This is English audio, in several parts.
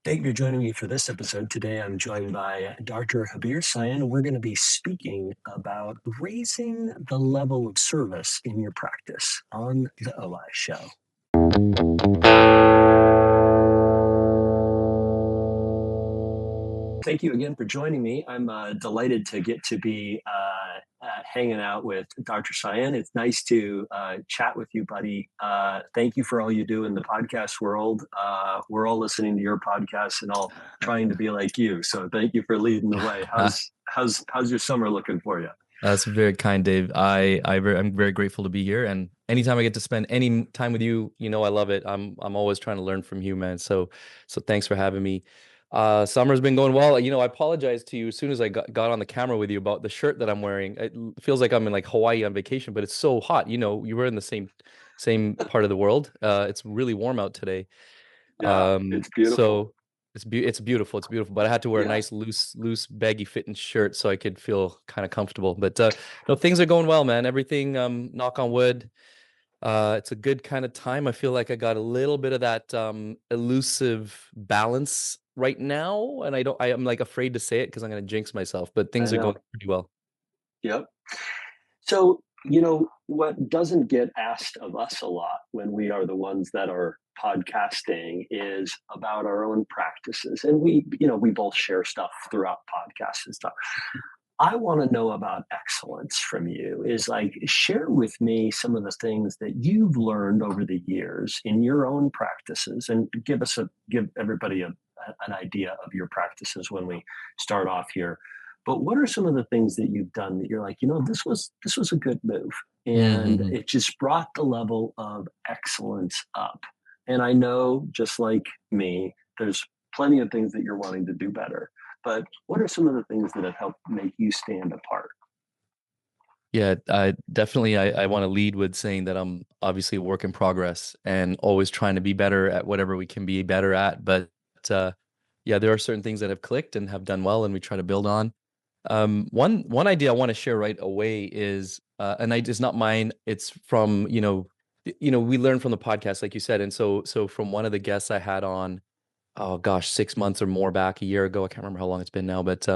Thank you for joining me for this episode. Today, I'm joined by Dr. Harbir Sian. We're going to be speaking about raising the level of service in your practice on the OI show. Thank you again for joining me. I'm delighted to get to be hanging out with Dr. Sian. It's nice to chat with you, buddy. Thank you for all you do in the podcast world. We're all listening to your podcast and all trying to be like you. So thank you for leading the way. How's your summer looking for you? That's very kind, Dave. I'm very grateful to be here, and anytime I get to spend any time with you, I love it. I'm always trying to learn from you, man. So thanks for having me. Summer's been going well. I apologize to you as soon as I got on the camera with you about the shirt that I'm wearing. It feels like I'm in like Hawaii on vacation, but it's so hot. You were in the same part of the world. It's really warm out today. Yeah, it's beautiful. So it's beautiful. It's beautiful. But I had to wear a Yeah. nice loose baggy fitting shirt so I could feel kind of comfortable. But no, things are going well, man. Everything, knock on wood. It's a good kind of time. I feel like I got a little bit of that elusive balance right now, and I'm like afraid to say it because I'm gonna jinx myself. But I things are going know. pretty well. Yep. So, what doesn't get asked of us a lot when we are the ones that are podcasting is about our own practices. And we both share stuff throughout podcasts and stuff. I want to know about excellence from you is like share with me some of the things that you've learned over the years in your own practices and give everybody an idea of your practices when we start off here. But what are some of the things that you've done that you're like, this was a good move and Mm-hmm. it just brought the level of excellence up. And I know just like me, there's plenty of things that you're wanting to do better, but what are some of the things that have helped make you stand apart? Yeah, I definitely I want to lead with saying that I'm obviously a work in progress and always trying to be better at whatever we can be better at. But uh, yeah, there are certain things that have clicked and have done well, and we try to build on. One idea I want to share right away is an idea. It's not mine. It's from we learn from the podcast, like you said, and so from one of the guests I had on, oh gosh, 6 months or more back, a year ago. I can't remember how long it's been now, but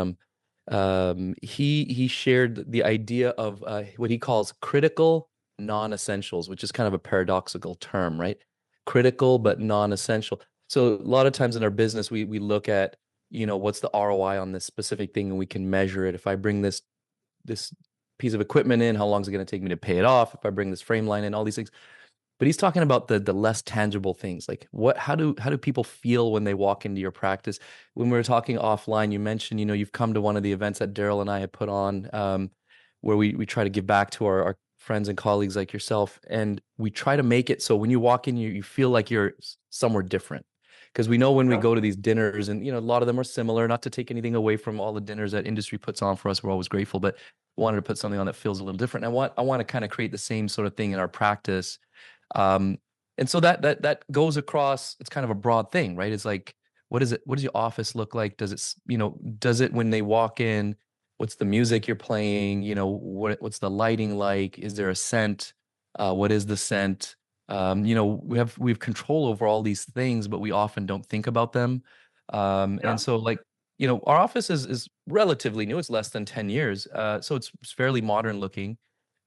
he shared the idea of what he calls critical non-essentials, which is kind of a paradoxical term, right? Critical but non-essential. So a lot of times in our business, we look at, what's the ROI on this specific thing, and we can measure it. If I bring this piece of equipment in, how long is it going to take me to pay it off? If I bring this frame line in, all these things. But he's talking about the less tangible things, like how do people feel when they walk into your practice? When we were talking offline, you mentioned, you've come to one of the events that Daryl and I had put on, where we try to give back to our friends and colleagues like yourself, and we try to make it so when you walk in, you feel like you're somewhere different. Because we know when we Yeah. go to these dinners, and a lot of them are similar. Not to take anything away from all the dinners that industry puts on for us, we're always grateful, but wanted to put something on that feels a little different. I want to kind of create the same sort of thing in our practice, um, and so that goes across. It's kind of a broad thing, right? It's like, what is it? What does your office look like? Does it when they walk in? What's the music you're playing? What's the lighting like? Is there a scent? What is the scent? We have control over all these things, but we often don't think about them. Yeah. And so like, our office is relatively new. It's less than 10 years. So it's fairly modern looking,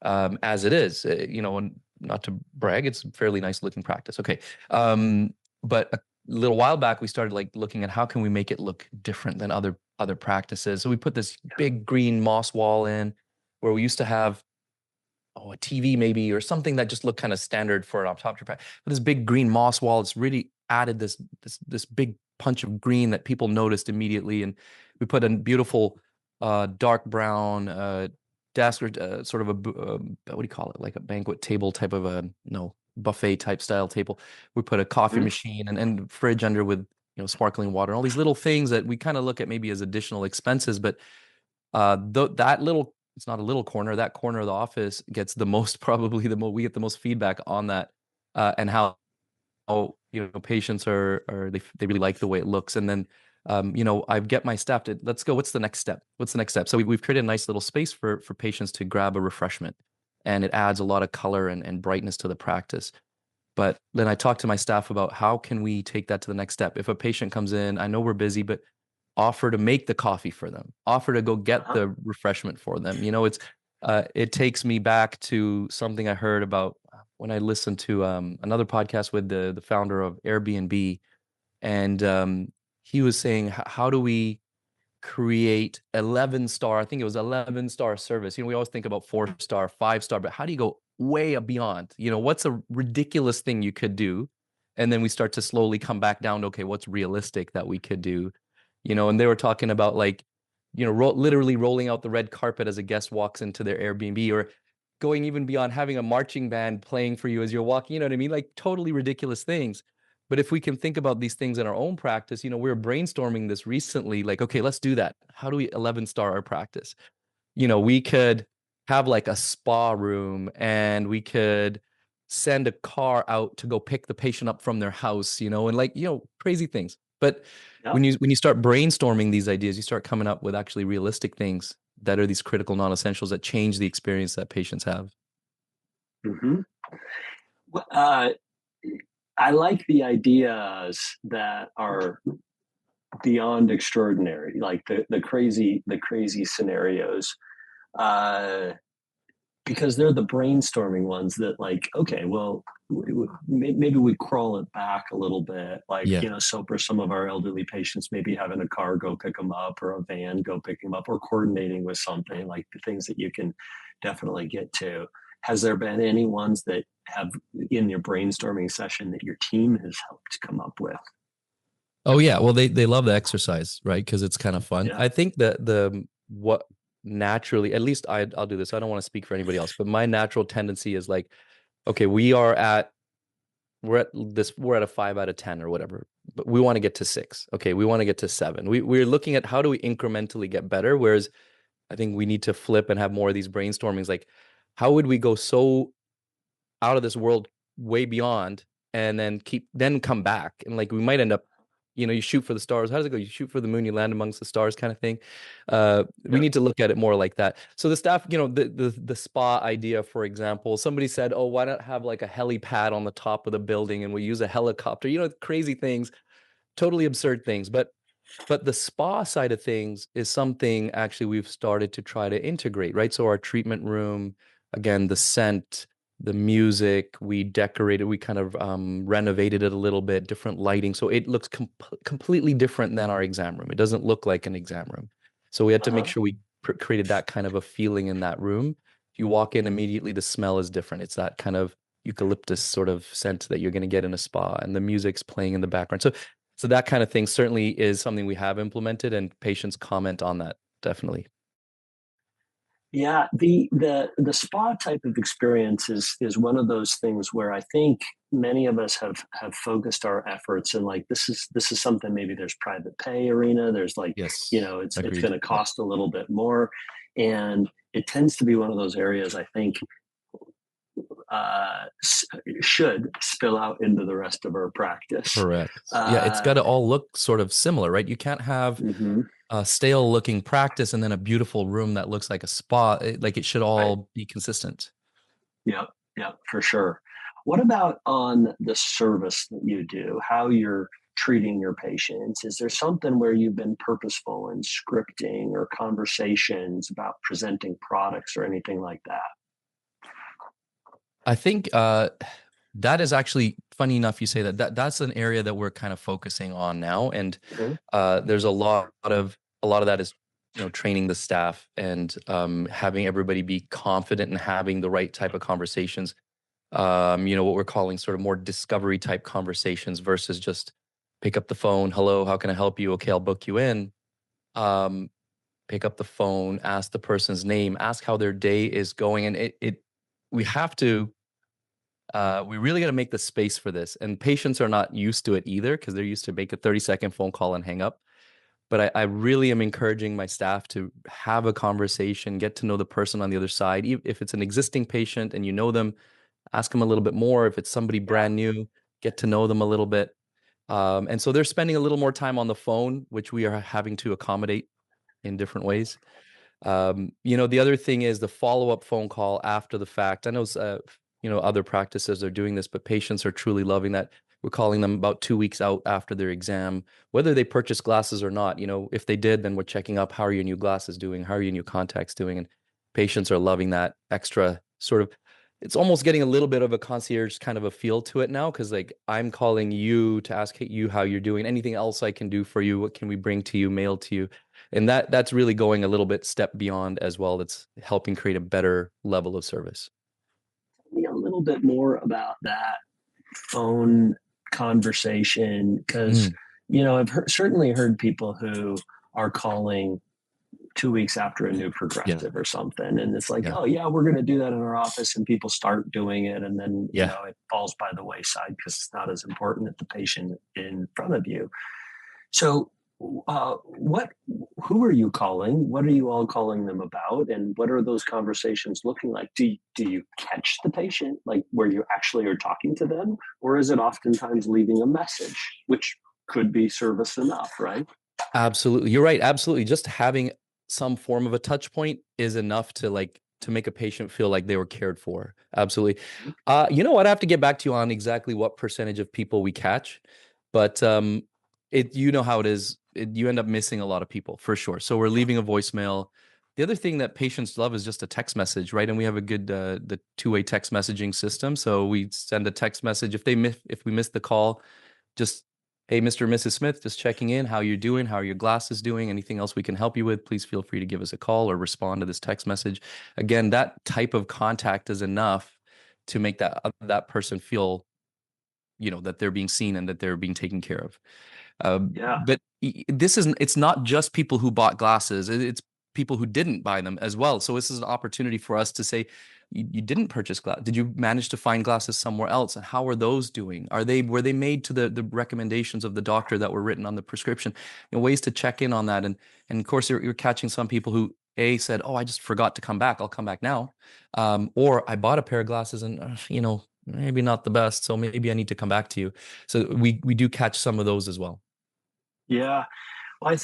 as it is. And not to brag, it's fairly nice looking practice. Okay. But a little while back, we started like looking at how can we make it look different than other practices. So we put this big green moss wall in where we used to have, a TV maybe, or something that just looked kind of standard for an optometry practice. But this big green moss wall, it's really added this big punch of green that people noticed immediately. And we put a beautiful dark brown desk, or sort of what do you call it? Like a banquet table type of a, no, buffet type style table. We put a coffee Mhm. machine and fridge under with, sparkling water, and all these little things that we kind of look at maybe as additional expenses. But that little, it's not a little corner, that corner of the office gets the most, probably we get the most feedback on that, and how patients they really like the way it looks. And then I get my staff to, let's go, what's the next step, so we've created a nice little space for patients to grab a refreshment, and it adds a lot of color and brightness to the practice. But then I talk to my staff about how can we take that to the next step. If a patient comes in, I know we're busy, but offer to make the coffee for them, offer to go get Uh-huh. the refreshment for them. It takes me back to something I heard about when I listened to another podcast with the founder of Airbnb, and he was saying, how do we create 11 star? I think it was 11-star service. We always think about 4-star, 5-star, but how do you go way beyond? What's a ridiculous thing you could do? And then we start to slowly come back down to, okay, what's realistic that we could do? And they were talking about like, literally rolling out the red carpet as a guest walks into their Airbnb, or going even beyond having a marching band playing for you as you're walking, you know what I mean? Like totally ridiculous things. But if we can think about these things in our own practice, we were brainstorming this recently, like, okay, let's do that. How do we 11-star our practice? We could have like a spa room, and we could send a car out to go pick the patient up from their house, and like, crazy things. But Yep. when you start brainstorming these ideas, you start coming up with actually realistic things that are these critical non-essentials that change the experience that patients have. Hmm. I like the ideas that are beyond extraordinary, like the crazy scenarios, uh, because they're the brainstorming ones that, like, okay, well, maybe we crawl it back a little bit, like, Yeah. so for some of our elderly patients, maybe having a car go pick them up, or a van go pick them up, or coordinating with something, like the things that you can definitely get to. Has there been any ones that have, in your brainstorming session, that your team has helped come up with? Oh yeah, well they love the exercise, right? Because it's kind of fun. Yeah. I think that the what naturally, at least I'll do this. I don't want to speak for anybody else, but my natural tendency is like, okay, we're at a 5 out of 10 or whatever, but we want to get to 6. Okay, we want to get to 7. We're looking at how do we incrementally get better. Whereas I think we need to flip and have more of these brainstormings. Like, how would we go so out of this world, way beyond, and then come back, and like we might end up, you shoot for the stars. How does it go? You shoot for the moon, you land amongst the stars, kind of thing. We Yeah. need to look at it more like that. So the staff, the spa idea, for example, somebody said, oh, why not have like a helipad on the top of the building and we use a helicopter, crazy things, totally absurd things. But the spa side of things is something actually we've started to try to integrate, right? So our treatment room, again, the scent, the music, we decorated, we kind of renovated it a little bit, different lighting. So it looks completely different than our exam room. It doesn't look like an exam room. So we had to make Uh-huh. sure we created that kind of a feeling in that room. If you walk in immediately, the smell is different. It's that kind of eucalyptus sort of scent that you're going to get in a spa, and the music's playing in the background. So that kind of thing certainly is something we have implemented, and patients comment on that, definitely. Yeah, the spa type of experience is one of those things where I think many of us have focused our efforts, and like, this is something, maybe there's private pay arena, there's like, Yes, it's going agreed. to cost a little bit more, and it tends to be one of those areas, I think, should spill out into the rest of our practice. Correct. Yeah, it's got Uh, to all look sort of similar, right? You can't have mhm, a stale looking practice and then a beautiful room that looks like a spa. Like it should right. all be consistent. Yeah, yeah, for sure. What about on the service that you do, how you're treating your patients? Is there something where you've been purposeful in scripting or conversations about presenting products or anything like that? I think that is actually funny enough you say that. That's an area that we're kind of focusing on now. And Mhm. there's a lot of that is, training the staff and having everybody be confident in having the right type of conversations. What we're calling sort of more discovery type conversations versus just pick up the phone. Hello, how can I help you? Okay, I'll book you in. Um, Pick up the phone, ask the person's name, ask how their day is going. And we have to, we really got to make the space for this. And patients are not used to it either because they're used to make a 30-second phone call and hang up. But I really am encouraging my staff to have a conversation, get to know the person on the other side. If it's an existing patient and you know them, ask them a little bit more. If it's somebody Yeah, brand new, get to know them a little bit. And so they're spending a little more time on the phone, which we are having to accommodate in different ways. The other thing is the follow-up phone call after the fact. I know other practices are doing this, but patients are truly loving that. We're calling them about 2 weeks out after their exam, whether they purchase glasses or not. If they did, then we're checking up, how are your new glasses doing? How are your new contacts doing? And patients are loving that extra sort of, it's almost getting a little bit of a concierge kind of a feel to it now, because like I'm calling you to ask you how you're doing. Anything else I can do for you? What can we bring to you, mail to you? And that's really going a little bit step beyond as well. That's helping create a better level of service. Me a little bit more about that phone conversation because Mm, certainly heard people who are calling 2 weeks after a new yeah, progressive or something, and it's like, yeah, oh yeah, we're going to do that in our office, and people start doing it, and then yeah. it falls by the wayside because it's not as important at the patient in front of you. So, what? Who are you calling? What are you all calling them about? And what are those conversations looking like? Do you catch the patient, like where you actually are talking to them, or is it oftentimes leaving a message, which could be service enough, right? Absolutely. You're right. Absolutely. Just having some form of a touch point is enough to make a patient feel like they were cared for. Absolutely. You know what? I have to get back to you on exactly what percentage of people we catch, but you know how it is. You end up missing a lot of people for sure. So we're leaving a voicemail. The other thing that patients love is just a text message, right? And we have a good the two-way text messaging system. So we send a text message if we miss the call, just, hey, Mr. and Mrs. Smith, just checking in. How you're doing? How are your glasses doing? Anything else we can help you with? Please feel free to give us a call or respond to this text message. Again, that type of contact is enough to make that person feel, that they're being seen and that they're being taken care of. Yeah, But it's not just people who bought glasses. It's people who didn't buy them as well. So this is an opportunity for us to say, you didn't purchase glass. Did you manage to find glasses somewhere else? And how are those doing? Were they made to the recommendations of the doctor that were written on the prescription? Ways to check in on that. And of course, you're catching some people who said, oh, I just forgot to come back. I'll come back now. Or I bought a pair of glasses and maybe not the best. So maybe I need to come back to you. So we do catch some of those as well. yeah. Well,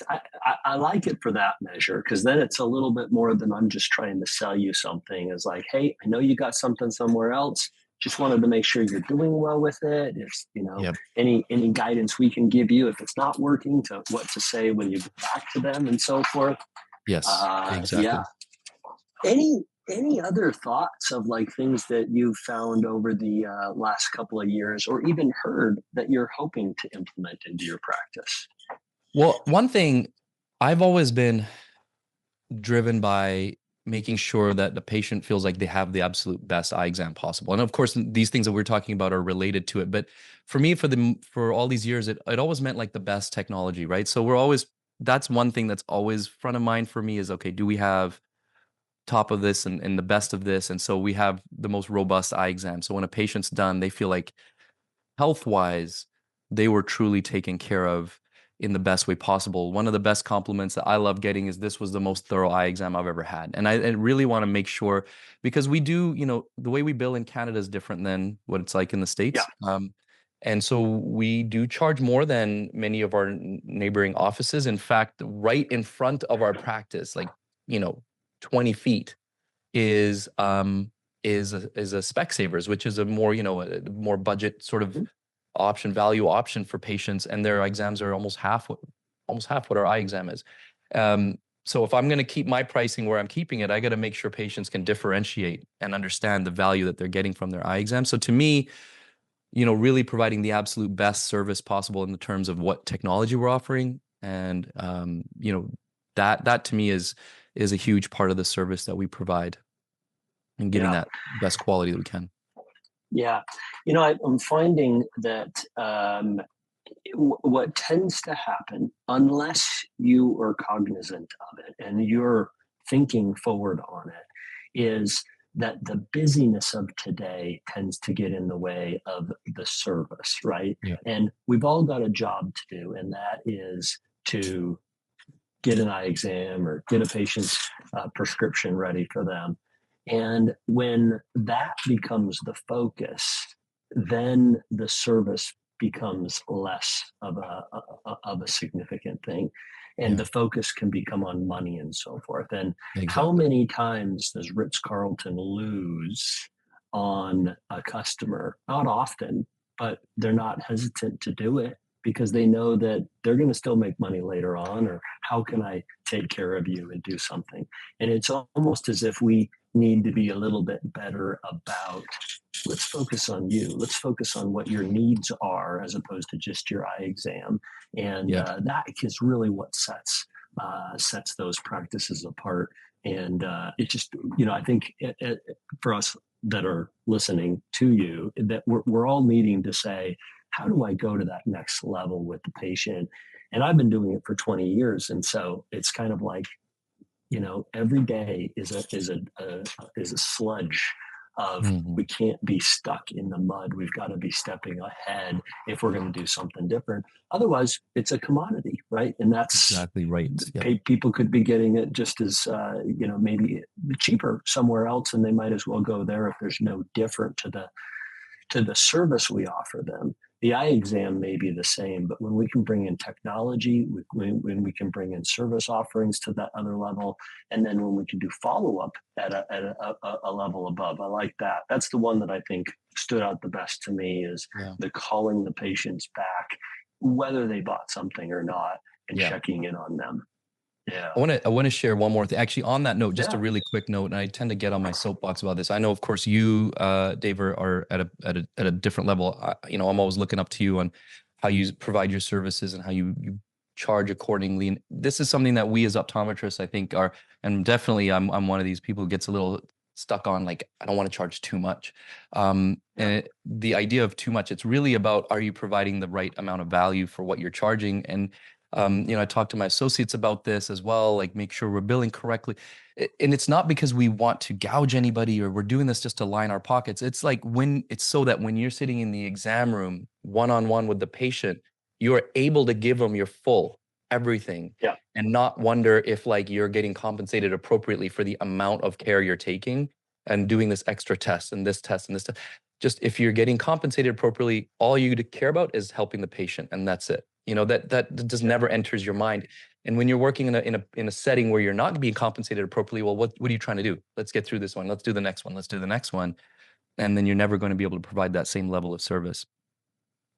I like it for that measure because then it's a little bit more than I'm just trying to sell you something. It's like, hey, I know you got something somewhere else. Just wanted to make sure you're doing well with it. If Yep. any guidance we can give you if it's not working, to what to say when you get back to them and so forth. Yes, Yeah. exactly. Any other thoughts of like things that you've found over the last couple of years, or even heard that you're hoping to implement into your practice? Well, one thing, I've always been driven by making sure that the patient feels like they have the absolute best eye exam possible. And of course, these things that we're talking about are related to it. But for me, for all these years, it always meant like the best technology, right? So that's one thing that's always front of mind for me is, okay, do we have top of this and the best of this? And so we have the most robust eye exam. So when a patient's done, they feel like health wise, they were truly taken care of in the best way possible. One of the best compliments that I love getting is, this was the most thorough eye exam I've ever had. And I really want to make sure, because we do, the way we bill in Canada is different than what it's like in the Yeah. States. And so we do charge more than many of our neighboring offices. In fact, right in front of our practice, like, you know, 20 feet is a Specsavers, which is a more, a more budget sort of value option for patients, and their exams are almost half what our eye exam is. So if I'm going to keep my pricing where I'm keeping it, I got to make sure patients can differentiate and understand the value that they're getting from their eye exam. So to me, really providing the absolute best service possible in the terms of what technology we're offering, and that to me is a huge part of the service that we provide, and giving Yeah. that best quality that we can. Yeah. I'm finding that what tends to happen, unless you are cognizant of it and you're thinking forward on it, is that the busyness of today tends to get in the way of the service, right? Yeah. And we've all got a job to do, and that is to get an eye exam or get a patient's prescription ready for them. And when that becomes the focus, then the service becomes less of a significant thing. And Yeah, the focus can become on money and so forth. And how exactly. many times does Ritz Carlton lose on a customer, not often, but they're not hesitant to do it because they know that they're going to still make money later on, or how can I take care of you and do something? And it's almost as if we need to be a little bit better about, let's focus on you. Let's focus on what your needs are as opposed to just your eye exam. And Yeah. that is really what sets those practices apart. And it just, I think for us that are listening to you, that we're all needing to say, how do I go to that next level with the patient? And I've been doing it for 20 years. And so it's kind of like, every day is a sludge of, Mhm. we can't be stuck in the mud. We've got to be stepping ahead if we're going to do something different. Otherwise, it's a commodity, right? And that's, Exactly right. Yeah. people could be getting it just as maybe cheaper somewhere else, and they might as well go there if there's no different to the service we offer them. The eye exam may be the same, but when we can bring in technology, when we can bring in service offerings to that other level, and then when we can do follow up at a level above, I like that. That's the one that I think stood out the best to me, is Yeah. the calling the patients back, whether they bought something or not, and Yeah. checking in on them. Yeah. I want to share one more thing. Actually, on that note, just a Yeah. really quick note, and I tend to get on my soapbox about this. I know, of course, you, Dave, are at a different level. I'm always looking up to you on how you provide your services and how you charge accordingly. And this is something that we as optometrists, I think, are, and definitely, I'm one of these people who gets a little stuck on, like, I don't want to charge too much. And the idea of too much, it's really about, are you providing the right amount of value for what you're charging? And I talked to my associates about this as well, like make sure we're billing correctly. And it's not because we want to gouge anybody or we're doing this just to line our pockets. It's like it's so that when you're sitting in the exam room one-on-one with the patient, you are able to give them your full everything Yeah. and not wonder if like you're getting compensated appropriately for the amount of care you're taking and doing this extra test and this test and this test. Just if you're getting compensated appropriately, all you care about is helping the patient, and that's it. That just never enters your mind. And when you're working in a setting where you're not being compensated appropriately, well, what are you trying to do? Let's get through this one. Let's do the next one. Let's do the next one. And then you're never going to be able to provide that same level of service.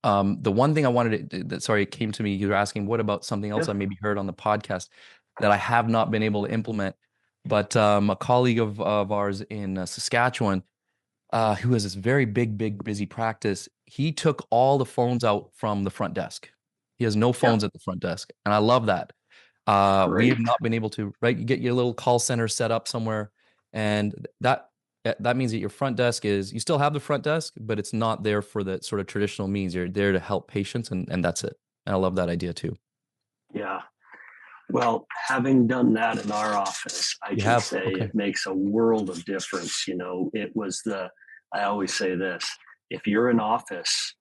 The one thing I wanted to, sorry, it came to me. You were asking, what about something else Yeah. I maybe heard on the podcast that I have not been able to implement? But a colleague of ours in Saskatchewan, who has this very big, busy practice, he took all the phones out from the front desk. He has no Yeah. phones at the front desk. And I love that. We have Great. not been able to, right? You get your little call center set up somewhere. And that means that your front desk you still have the front desk, but it's not there for the sort of traditional means. You're there to help patients, and that's it. And I love that idea too. Yeah. Well, having done that in our office, I You can have? say Okay. it makes a world of difference. I always say this: if you're an office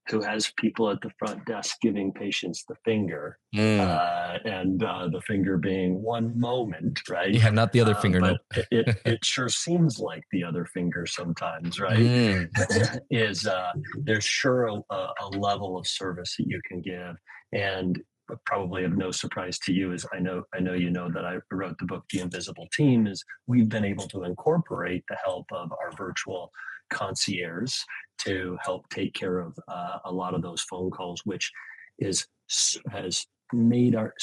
who has people at the front desk giving patients the finger, Mm. and the finger being one moment, right? Yeah, not the other finger, But no. it sure seems like the other finger sometimes, right? Mm. is There's sure a level of service that you can give, and probably of no surprise to you, is I know that I wrote the book The Invisible Team, is we've been able to incorporate the help of our virtual concierge to help take care of a lot of those phone calls, which is has made our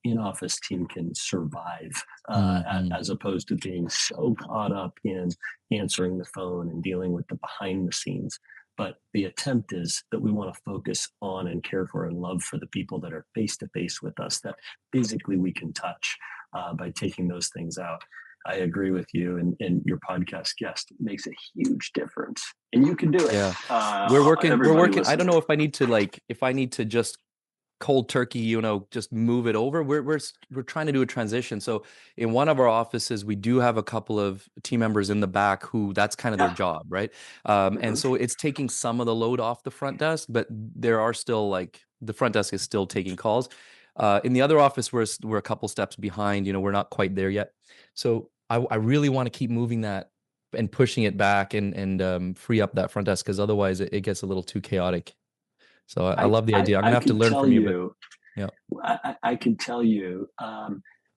in-office team can survive, Mhm. as opposed to being so caught up in answering the phone and dealing with the behind the scenes. But the attempt is that we want to focus on and care for and love for the people that are face to face with us, that physically we can touch, by taking those things out. I agree with you, and your podcast guest makes a huge difference, and you can do it. Yeah. We're Everybody working. I don't listening. know if I need to just cold turkey, just move it over. We're trying to do a transition. So in one of our offices, we do have a couple of team members in the back who that's kind of their Yeah. job, right? And Mhm. so it's taking some of the load off the front desk, but there are still like the front desk is still taking calls. In the other office, we're a couple steps behind. We're not quite there yet. So I really want to keep moving that and pushing it back and free up that front desk, because otherwise it gets a little too chaotic. So I I, love the I idea. I'm gonna I have to can learn tell from you, but you, yeah. I can tell you,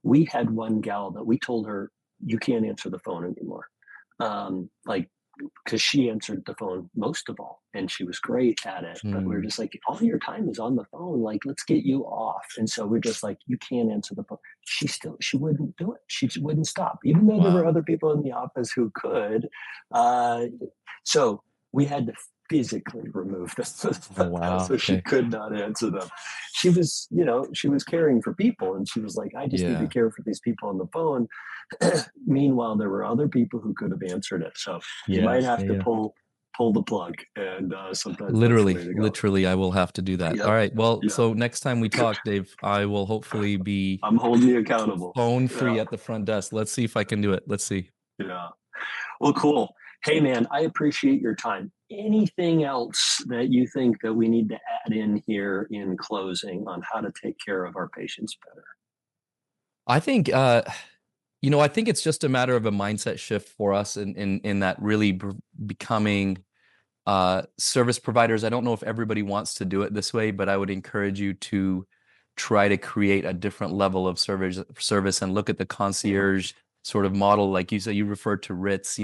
we had one gal that we told her, you can't answer the phone anymore. Like because she answered the phone most of all, and she was great at it. But we're Mm, just like, all your time is on the phone. Like, let's get you off. And so we're just like, you can't answer the phone. She wouldn't do it. She just wouldn't stop, even though there were wow. other people in the office who could. Uh, so we had to physically remove them Oh, wow. so she Okay. could not answer them. She was, she was caring for people, and she was like, I just need to Yeah. care for these people on the phone. Meanwhile, there were other people who could have answered it. So you Yeah. might have Yeah. to Yeah. pull the plug, and sometimes that's the Literally, way to go. literally, I will have to do that. All Yep. right. Well, Yeah. so next time we talk, Dave, I will hopefully be I'm holding you accountable. phone Yeah. free at the front desk. Let's see if I can do it. Let's see. Yeah. Well, cool. Hey, man, I appreciate your time. Anything else that you think that we need to add in here in closing on how to take care of our patients better? I think I think it's just a matter of a mindset shift for us in that really becoming service providers. I don't know if everybody wants to do it this way, but I would encourage you to try to create a different level of service and look at the concierge sort of model. Like you said, you referred to Ritz,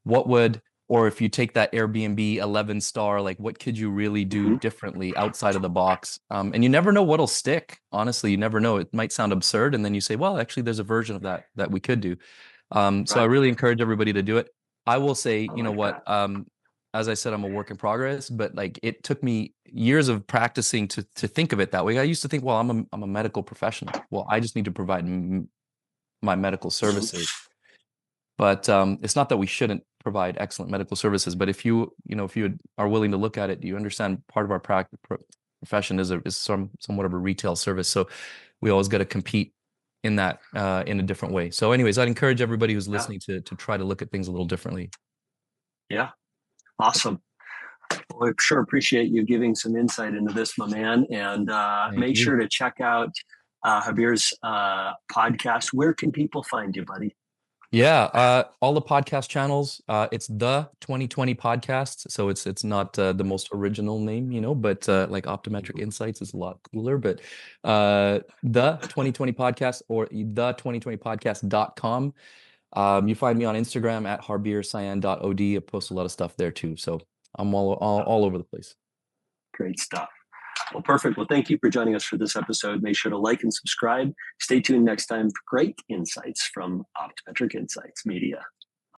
what would, or if you take that Airbnb 11 star, like what could you really do Mm-hmm. differently outside of the box? And you never know what'll stick. Honestly, you never know. It might sound absurd. And then you say, well, actually, there's a version of that we could do. So I Right. really encourage everybody to do it. I will say, I you know like what? that. As I said, I'm a work in progress, but like it took me years of practicing to think of it that way. I used to think, well, I'm a medical professional. Well, I just need to provide my medical Mm-hmm. services. But it's not that we shouldn't provide excellent medical services. But if you are willing to look at it, do you understand part of our profession is somewhat of a retail service. So we always got to compete in that in a different way. So, anyways, I'd encourage everybody who's Yeah. listening to try to look at things a little differently. Yeah. Awesome. Well, I sure appreciate you giving some insight into this, my man. And Thank make you. sure to check out Habir's podcast. Where can people find you, buddy? Yeah, all the podcast channels. It's the 2020 podcast, so it's not the most original name, but like Optometric Mhm. Insights is a lot cooler. But the 2020 podcast or the 2020podcast.com. You find me on Instagram at harbirsian.od. I post a lot of stuff there too, so I'm all over the place. Great stuff. Well, perfect. Well, thank you for joining us for this episode. Make sure to like and subscribe. Stay tuned next time for great insights from Optometric Insights Media.